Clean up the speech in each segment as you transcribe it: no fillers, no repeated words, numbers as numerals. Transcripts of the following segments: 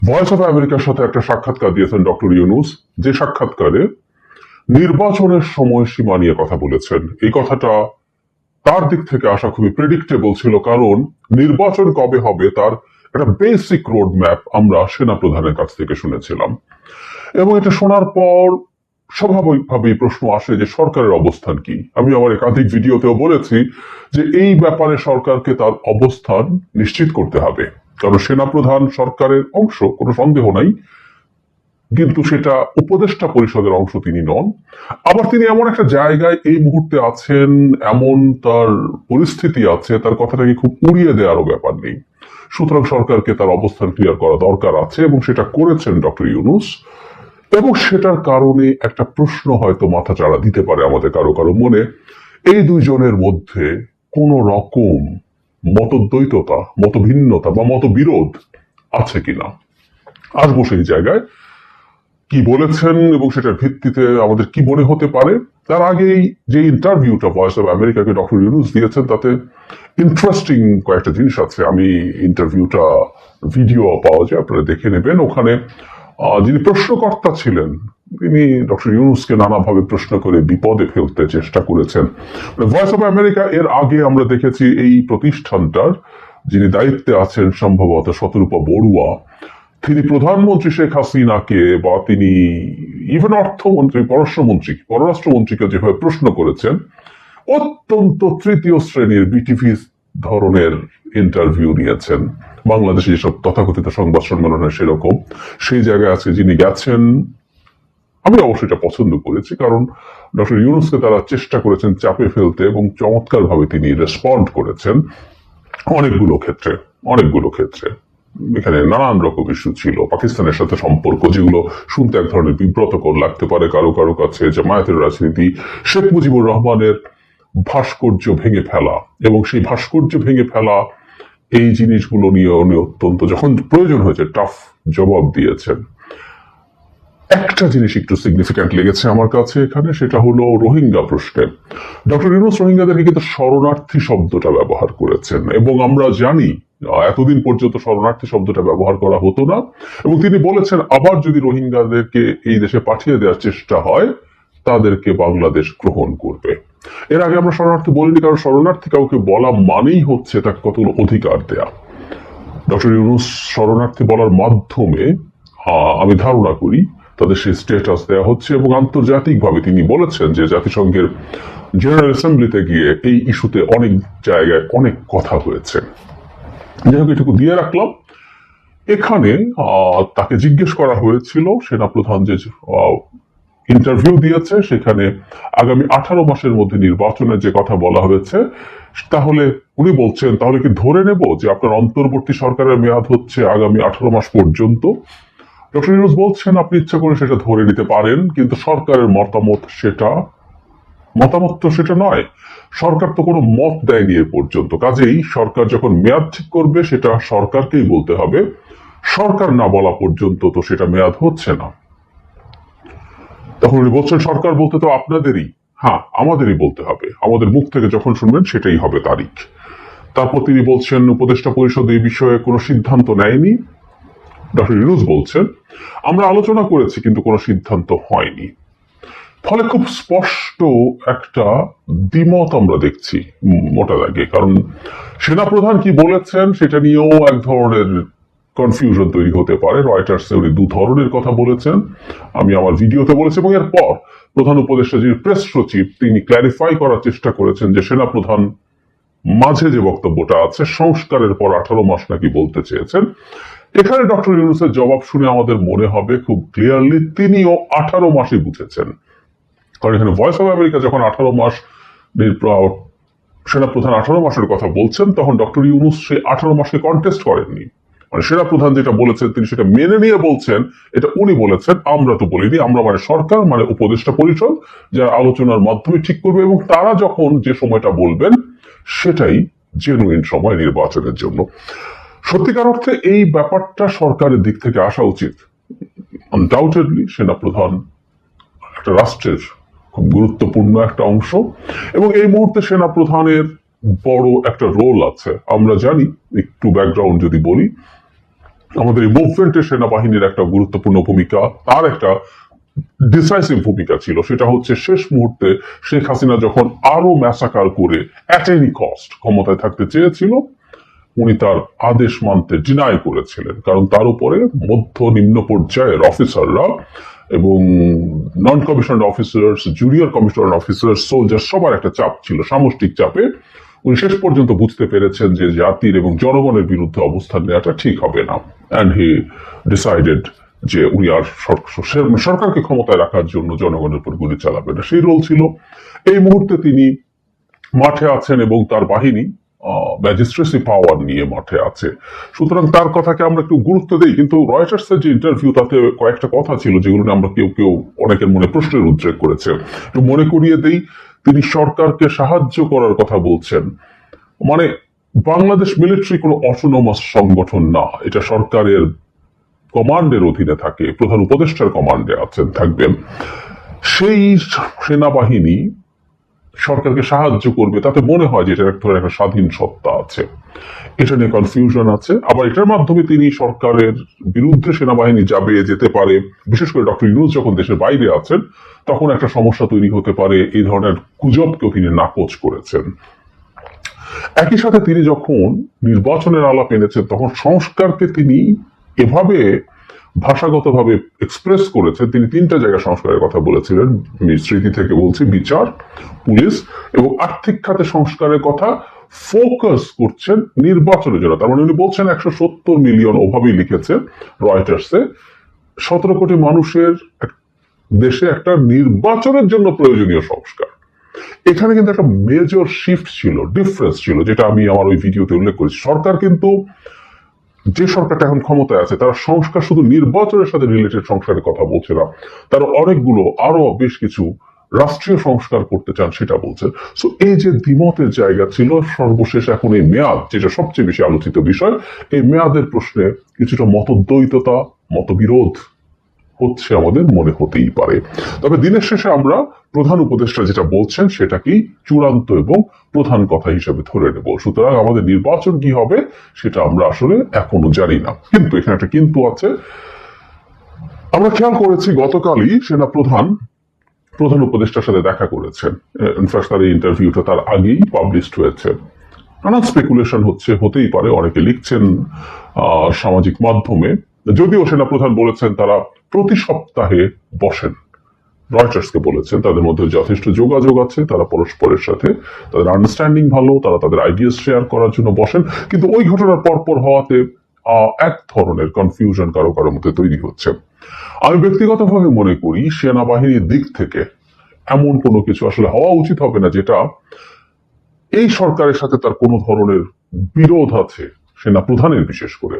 Voice of আমেরিকার সাথে একটা সাক্ষাৎকার দিয়েছেন ডক্টর ইউনূস, যে সাক্ষাৎকারে নির্বাচনের সময়সীমা নিয়ে কথা বলেছেন। এই কথাটা তার দিক থেকে আসা খুবই প্রেডিক্টেবল ছিল, কারণ নির্বাচন কবে হবে তার একটা বেসিক রোড ম্যাপ আমরা সেনাপ্রধানের কাছ থেকে শুনেছিলাম। এবং এটা শোনার পর স্বাভাবিকভাবেই প্রশ্ন আসে যে সরকারের অবস্থান কি। আমি আমার একাধিক ভিডিওতেও বলেছি যে এই ব্যাপারে সরকারকে তার অবস্থান নিশ্চিত করতে হবে, কারণ সেনাপ্রধান সরকারের অংশ, কোনো সন্দেহ নাই, কিন্তু সেটা উপদেষ্টা পরিষদের অংশ তিনি নন। আবার তিনি এমন একটা জায়গায় এই মুহূর্তে আছেন, এমন তার পরিস্থিতি আছে, তার কথাটাকে খুব উড়িয়ে দেওয়ারও ব্যাপার নেই। সুতরাং সরকারকে তার অবস্থান ক্লিয়ার করা দরকার আছে, এবং সেটা করেছেন ডক্টর ইউনূস। এবং সেটার কারণে একটা প্রশ্ন হয়তো মাথা চাড়া দিতে পারে আমাদের কারো কারো মনে, এই দুইজনের মধ্যে কোন রকম মতদ্বৈততা, মতভিন্নতা বা মতবিরোধ আছে কিনা। আসবো সেই জায়গায়, কি বলেছেন এবং সেটার ভিত্তিতে আমাদের কি মনে হতে পারে। তার আগেই যে ইন্টারভিউটা ভয়েস অফ আমেরিকাকে ডক্টর ইউনূস দিয়েছেন, তাতে ইন্টারেস্টিং কয়েকটা জিনিস আছে। আমি ইন্টারভিউটা ভিডিও পাওয়া যায়, আপনারা দেখে নেবেন। ওখানে যিনি প্রশ্নকর্তা ছিলেন, তিনি ডক্টর ইউনূসকে নানাভাবে প্রশ্ন করে বিপদে ফেলতে চেষ্টা করেছেন। ভয়েস অফ আমেরিকা এর আগে আমরা দেখেছি এই প্রতিষ্ঠানটার যিনি দায়িত্বে আছেন সম্ভবত শতরূপা বড়ুয়া, তিনি প্রধানমন্ত্রী শেখ হাসিনাকে বা তিনি ইভেন অর্থমন্ত্রী, পররাষ্ট্রমন্ত্রীকে যেভাবে প্রশ্ন করেছেন, অত্যন্ত তৃতীয় শ্রেণীর বিটিভি ধরনের ইন্টারভিউ নিয়েছেন। বাংলাদেশে যেসব তথাকথিত সংবাদ সম্মেলন হয় সেরকম। সেই জায়গায় আজকে যিনি গেছেন, আমি অবশ্যই এটা পছন্দ করেছি, কারণ ডক্টর ইউনূসকে তারা চেষ্টা করেছেন চাপে ফেলতে, এবং চমৎকার ভাবে তিনি রেসপন্ড করেছেন অনেকগুলো ক্ষেত্রে। এখানে নানান রকম ইস্যু ছিল, পাকিস্তানের সাথে সম্পর্ক, যেগুলো শুনতে এক ধরনের বিব্রতকর লাগতে পারে কারো কারো কাছে, জামায়াতের রাজনীতি, শেখ মুজিবুর রহমানের ভাস্কর্য ভেঙে ফেলা, এবং সেই ভাস্কর্য ভেঙে ফেলা এই জিনিসগুলো নিয়ে উনি অত্যন্ত, যখন প্রয়োজন হয়েছে, টাফ জবাব দিয়েছেন। একটা জিনিস একটু সিগনিফিক্যান্ট লেগেছে আমার কাছে এখানে, সেটা হলো রোহিঙ্গা প্রশ্নে। ডক্টর ইউনূস রোহিঙ্গাদেরকে কিন্তু শরণার্থী শব্দটা ব্যবহার করেছেন, এবং আমরা জানি এতদিন পর্যন্ত শরণার্থী শব্দটা ব্যবহার করা হতো না। এবং তিনি বলেছেন আবার যদি রোহিঙ্গাদেরকে এই দেশে পাঠিয়ে দেওয়ার চেষ্টা হয়, তাদেরকে বাংলাদেশ গ্রহণ করবে। এর আগে আমরা শরণার্থী বলিনি, কারণ শরণার্থী কাউকে বলা মানেই হচ্ছে তাকে কতগুলো অধিকার দেয়া। ডক্টর ইউনূস শরণার্থী বলার মাধ্যমে আমি ধারণা করি তাদের সেই স্ট্যাটাস দেওয়া হচ্ছে, এবং আন্তর্জাতিকভাবে তিনি বলেছেন যে জাতিসংঘের জেনারেল অ্যাসেম্বলিতে গিয়ে এই ইস্যুতে অনেক জায়গায় অনেক কথা হয়েছে। যাই হোক, এটুকু দিয়ে রাখলাম। এখানে তাকে জিজ্ঞেস করা হয়েছিল, সেনাপ্রধান যে ইন্টারভিউ দিয়েছে সেখানে আগামী 18 মাসের মধ্যে নির্বাচনের যে কথা বলা হয়েছে, তাহলে উনি বলছেন তাহলে কি ধরে নেব যে আপনার অন্তর্বর্তী সরকারের মেয়াদ হচ্ছে আগামী 18 মাস পর্যন্ত। ডক্টর ইউনূস বলছেন আপনি ইচ্ছা করে সেটা ধরে নিতে পারেন, কিন্তু সরকারের মতামত তো সেটা নয়। সরকার তো কোনো মত দেয়নি এ পর্যন্ত, কাজেই সরকার যখন মেয়াদ ঠিক করবে সেটা সরকারকেই বলতে হবে। সরকার না বলা পর্যন্ত তো সেটা মেয়াদ হচ্ছে না। তখন উনি বলছেন সরকার বলতে তো আপনাদেরই, হ্যাঁ আমাদেরই বলতে হবে, আমাদের মুখ থেকে যখন শুনবেন সেটাই হবে তারিখ। তারপর তিনি বলছেন উপদেষ্টা পরিষদ এই বিষয়ে কোনো সিদ্ধান্ত নেয়নি। ডক্টর ইউনূস বলছেন আমরা আলোচনা করেছি কিন্তু কোনো সিদ্ধান্ত হয়নি। ফলে খুব স্পষ্ট একটা দ্বিমত আমরা দেখছি মোটা দাগে, কারণ সেনাপ্রধান কি বলেছেন সেটা নিয়েও এক ধরনের কনফিউশন তৈরি হতে পারে। রয়টার্সে উনি দু ধরনের কথা বলেছেন, আমি আমার ভিডিওতে বলেছি, এবং এরপর প্রধান উপদেষ্টা যিনি প্রেস সচিব তিনি ক্ল্যারিফাই করার চেষ্টা করেছেন যে সেনাপ্রধান মাঝে যে বক্তব্যটা আছে সংস্কারের পর 18 মাস নাকি বলতে চেয়েছেন। এখানে ডক্টর ইউনূসের জবাব শুনে আমাদের মনে হবে খুব ক্লিয়ারলি তিনিও 18 মাসই বুঝেছেন, কারণ এখানে ভয়েস অফ আমেরিকা যখন 18 মাস সেনাপ্রধান 18 মাসের কথা বলছেন, তখন ডক্টর ইউনূস সেই 18 মাসকে কন্টেস্ট করেননি। মানে সেনাপ্রধান যেটা বলেছেন তিনি সেটা মেনে নিয়ে বলছেন, এটা উনি বলেছেন, আমরা তো বলিনি। আমরা মানে সরকার, মানে উপদেষ্টা পরিষদ, যারা আলোচনার মাধ্যমে ঠিক করবে, এবং তারা যখন যে সময়টা বলবেন সেটাই জেনুইন সময় নির্বাচনের জন্য। সত্যিকার অর্থে এই ব্যাপারটা সরকারের দিক থেকে আসা উচিত। আনডাউটেডলি সেনাপ্রধান একটা রাষ্ট্রের খুব গুরুত্বপূর্ণ একটা অংশ, এবং এই মুহূর্তে সেনাপ্রধানের বড় একটা রোল আছে। আমরা জানি, একটু ব্যাকগ্রাউন্ড যদি বলি, আমাদের এই মুভমেন্টে সেনাবাহিনীর একটা গুরুত্বপূর্ণ ভূমিকা, তার একটা ডিসাইসিভ ভূমিকা ছিল। সেটা হচ্ছে শেষ মুহূর্তে শেখ হাসিনা যখন আরো ম্যাসাকার করে অ্যাট এনি কস্ট ক্ষমতায় থাকতে চেয়েছিল, উনি তার আদেশ মানতে ডিনাই করেছিলেন, কারণ তার উপরে মধ্য নিম্ন পর্যায়ের অফিসাররা এবং non commissioner officers, junior commissioner officer, soldier সবার একটা চাপ ছিল, সামষ্টিক চাপে উনি শেষ পর্যন্ত বুঝতে পেরেছেন যে জাতির এবং জনগণের বিরুদ্ধে অবস্থান নেওয়াটা ঠিক হবে না, অ্যান্ড হি ডিসাইডেড যে উনি আর সরকারকে ক্ষমতায় রাখার জন্য জনগণের উপর গুলি চালাবেন না। সেই রোল ছিল। এই মুহূর্তে তিনি মাঠে আছেন এবং তার বাহিনী ম্যাজিস্ট্রেসি পাওয়ার নিয়ে মাঠে আছে, সুতরাং তার কথাকে আমরা একটু গুরুত্ব দিই। কিন্তু রয়টার্সের যে ইন্টারভিউ, তাতে কয়েকটা কথা ছিল যেগুলো আমরা কেউ কেউ অনেকের মনে প্রশ্নের উদ্রেক করেছে। একটু মনে করিয়ে দেই, তিনি সরকারকে সাহায্য করার কথা বলছেন। মানে বাংলাদেশ মিলিটারি কোনো অটোনমাস সংগঠন না, এটা সরকারের কমান্ডের অধীনে থাকে, প্রধান উপদেষ্টার কমান্ডে আছেন, থাকবেন। সেই সেনাবাহিনী সরকারকে সাহায্য করবে, তাতে মনে হয় যে এটার এক ধরনের একটা স্বাধীন সত্তা আছে, এটা নিয়ে কনফিউশন আছে। আবার এটার মাধ্যমে তিনি সরকারের বিরুদ্ধে সেনাবাহিনী যাবে, যেতে পারে, বিশেষ করে ডক্টর ইউনূস যখন দেশের বাইরে আছেন তখন একটা সমস্যা তৈরি হতে পারে, এই ধরনের গুজবকেও তিনি নাকচ করেছেন। একই সাথে তিনি যখন নির্বাচনের আলাপ এনেছেন তখন সংস্কারকে তিনি এভাবে ভাষাগতভাবে এক্সপ্রেস করেছেন। তিনি তিনটা জায়গায় সংস্কারের কথা বলেছিলেন, আমি স্মৃতি থেকে বলছি, বিচার, পুলিশ এবং আর্থিক খাতে সংস্কারের কথা ফোকাস করছেন নির্বাচনের জন্য। তার মানে উনি বলছেন 170 মিলিয়ন, ওভাবেই লিখেছে রয়টার্সে, 17 কোটি মানুষের দেশে একটা নির্বাচনের জন্য প্রয়োজনীয় সংস্কার। এখানে কিন্তু একটা মেজর শিফট ছিল, ডিফারেন্স ছিল, যেটা আমি আমার ওই ভিডিওতে উল্লেখ করেছি। সরকার কিন্তু, যে সরকারটা এখন ক্ষমতায় আছে, তারা সংস্কার শুধু নির্বাচনের সাথে রিলেটেড সংস্কারের কথা বলছে না, তারা অনেকগুলো আরো বেশ কিছু রাষ্ট্রীয় সংস্কার করতে চান, সেটা বলছে। সো এই যে দ্বিমতের জায়গা ছিল, সর্বশেষ এখন এই মেয়াদ, যেটা সবচেয়ে বেশি আলোচিত বিষয়, এই মেয়াদের প্রশ্নে কিছুটা মতদ্বৈততা, মতবিরোধ হচ্ছে, আমাদের মনে হতেই পারে। তবে দিনের শেষে আমরা প্রধান উপদেষ্টা যেটা বলছেন সেটাকেই চূড়ান্ত এবং প্রধান কথা হিসেবে ধরে নেব। সুতরাং আমাদের নির্বাচন কি হবে সেটা আমরা আসলে এখনো জানি না, কিন্তু এখানে একটা কিন্তু আছে। আমরা খেয়াল করেছি গতকালই সেনা প্রধান উপদেষ্টার সাথে দেখা করেছেন। ইনফ্যাক্ট তার এই ইন্টারভিউটা তার আগেই পাবলিশড হয়েছে। নানান স্পেকুলেশন হচ্ছে, হতেই পারে, অনেকে লিখছেন সামাজিক মাধ্যমে। যদিও সেনাপ্রধান বলেছেন তারা প্রতি সপ্তাহে বসেন, রয়টার্সকে বলেছেন তাদের মধ্যে যথেষ্ট যোগাযোগ আছে, তারা পরস্পরের সাথে, তাদের আন্ডারস্ট্যান্ডিং ভালো, তারা তাদের আইডিয়াস শেয়ার করার জন্য বসেন। কিন্তু ওই ঘটনার পরপর হওয়াতে এক ধরনের কনফিউশন কারো কারো মধ্যে তৈরি হচ্ছে। আমি ব্যক্তিগতভাবে মনে করি সেনাবাহিনীর দিক থেকে এমন কোনো কিছু আসলে হওয়া উচিত হবে না যেটা এই সরকারের সাথে তার কোনো ধরনের বিরোধ আছে, সেনা প্রধানের বিশেষ করে,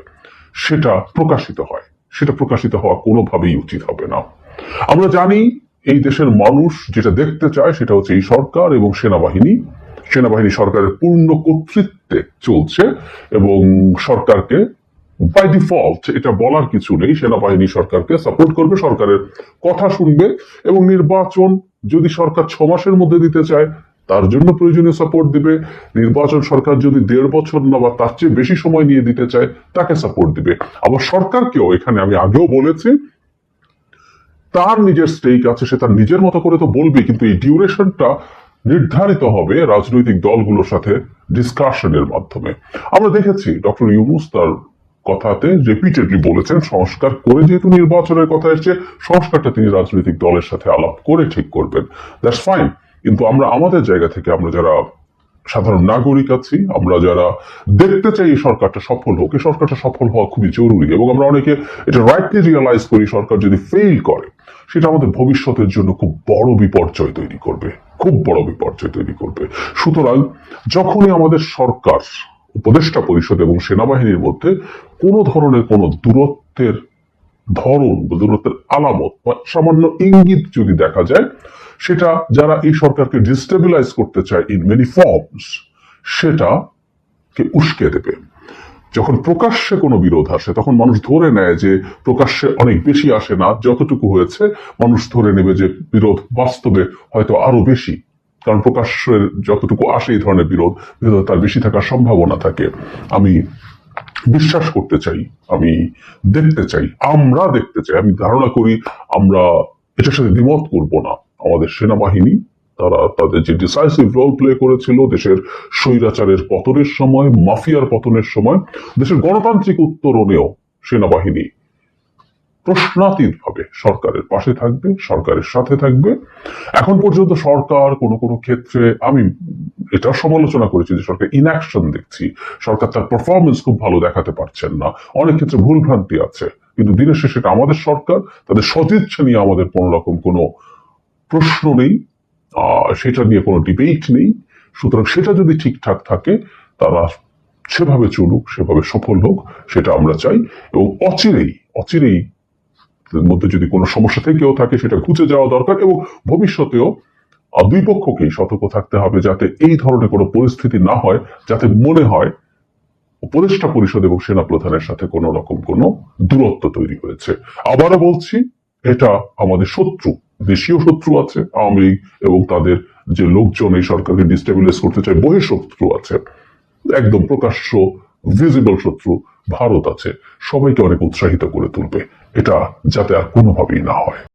সেটা প্রকাশিত হয়। সেটা প্রকাশিত হওয়া কোনোভাবেই উচিত হবে না। আমরা জানি এই দেশের মানুষ যেটা দেখতে চায় সেটা হচ্ছে এই সরকার এবং সেনাবাহিনী সরকারের পূর্ণ কর্তৃত্বে চলছে, এবং সরকারকে বাই ডিফল্ট, এটা বলার কিছু নেই, সেনাবাহিনী সরকারকে সাপোর্ট করবে, সরকারের কথা শুনবে, এবং নির্বাচন যদি সরকার 6 মাসের মধ্যে দিতে চায় তার জন্য প্রয়োজনীয় সাপোর্ট দিবে। নির্বাচন সরকার যদি 1.5 বছর না বা তার চেয়ে বেশি সময় নিয়ে দিতে চায় তাকে সাপোর্ট দিবে। আবার সরকারকেও, এখানে আমি আগেও বলেছি, তার নিজের স্টেক আছে, সে তার নিজের মতো করে তো বলবে, কিন্তু এই ডিউরেশনটা নির্ধারিত হবে রাজনৈতিক দলগুলোর সাথে ডিসকাশনের মাধ্যমে। আমরা দেখেছি ডক্টর ইউনূস তার কথাতে রিপিটেডলি বলেছেন সংস্কার করে যেহেতু নির্বাচনের কথা এসছে, সংস্কারটা তিনি রাজনৈতিক দলের সাথে আলাপ করে ঠিক করবেন, দ্যাটস ফাইন। কিন্তু আমরা আমাদের জায়গা থেকে, আমরা যারা সাধারণ নাগরিক আছি, আমরা যারা দেখতে চাই এই সরকারটা সফল হোক, এই সরকারটা সফল হওয়া খুবই জরুরি, এবং আমরা অনেকে এটা রাইটলি রিয়েলাইজ করি সরকার যদি ফেইল করে সেটা আমাদের ভবিষ্যতের জন্য খুব বড় বিপর্যয় তৈরি করবে, খুব বড় বিপর্যয় তৈরি করবে। সুতরাং যখনই আমাদের সরকার, উপদেষ্টা পরিষদ এবং সেনাবাহিনীর মধ্যে কোনো ধরনের কোনো দূরত্বের ধরন বা দূরত্বের আলামত বা সামান্য ইঙ্গিত যদি দেখা যায়, সেটা যারা এই সরকারকে ডিস্টেবিলাইজ করতে চায় ইন মেনি ফর্মস, সেটাকে উস্কে দেবে। যখন প্রকাশ্যে কোনো বিরোধ আসে তখন মানুষ ধরে নেয় যে প্রকাশ্যে অনেক বেশি আসে না, যতটুকু হয়েছে মানুষ ধরে নেবে যে বিরোধ বাস্তবে হয়তো আরো বেশি, কারণ প্রকাশ্যের যতটুকু আসে এই ধরনের বিরোধ তার বেশি থাকার সম্ভাবনা থাকে। আমি বিশ্বাস করতে চাই, আমি দেখতে চাই, আমরা দেখতে চাই, আমি ধারণা করি আমরা এটার সাথে দ্বিমত করব না। আমাদের সেনাবাহিনী তারা তাদের যে ডিসাইসিভ রোল প্লে করেছিল দেশের স্বৈরাচারের পতনের সময়, মাফিয়ার পতনের সময়, দেশের গণতান্ত্রিক উত্তরণেও সেনাবাহিনী প্রশ্নাতীত ভাবে সরকারের পাশে থাকবে, সরকারের সাথে থাকবে। এখন পর্যন্ত সরকার কোনো কোনো ক্ষেত্রে, আমি এটা সমালোচনা করেছি যে সরকার ইনঅ্যাকশন দেখছি, সরকার তার পারফরমেন্স খুব ভালো দেখাতে পারছেন না, অনেক ক্ষেত্রে ভুলভ্রান্তি আছে, কিন্তু দিনের শেষে এটা আমাদের সরকার, তাদের সদিচ্ছা নিয়ে আমাদের কোন রকম কোনো প্রশ্ন নেই, সেটা নিয়ে কোনো ডিবেট নেই। সুতরাং সেটা যদি ঠিকঠাক থাকে, তারা সেভাবে চলুক, সেভাবে সফল হোক, সেটা আমরা চাই। এবং অচিরেই মধ্যে যদি কোনো সমস্যা থেকেও থাকে সেটা ঘুচে যাওয়া দরকার, এবং ভবিষ্যতেও দুই পক্ষকেই সতর্ক থাকতে হবে যাতে এই ধরনের কোনো পরিস্থিতি না হয়, যাতে মনে হয় উপদেষ্টা পরিষদ এবং সেনা প্রধানের সাথে কোন রকম কোনো দূরত্ব তৈরি হয়েছে। আবারও বলছি, এটা আমাদের শত্রু, দেশীয় শত্রু আছে আওয়ামী লীগ এবং তাদের যে লোকজন এই সরকারকে ডিস্টেবিলাইজ করতে চায়, বহিঃশত্রু আছে, একদম প্রকাশ্য ভিজিবল শত্রু ভারত আছে, সবাইকে অনেক উৎসাহিত করে তুলবে, এটা যাতে আর কোনোভাবেই না হয়।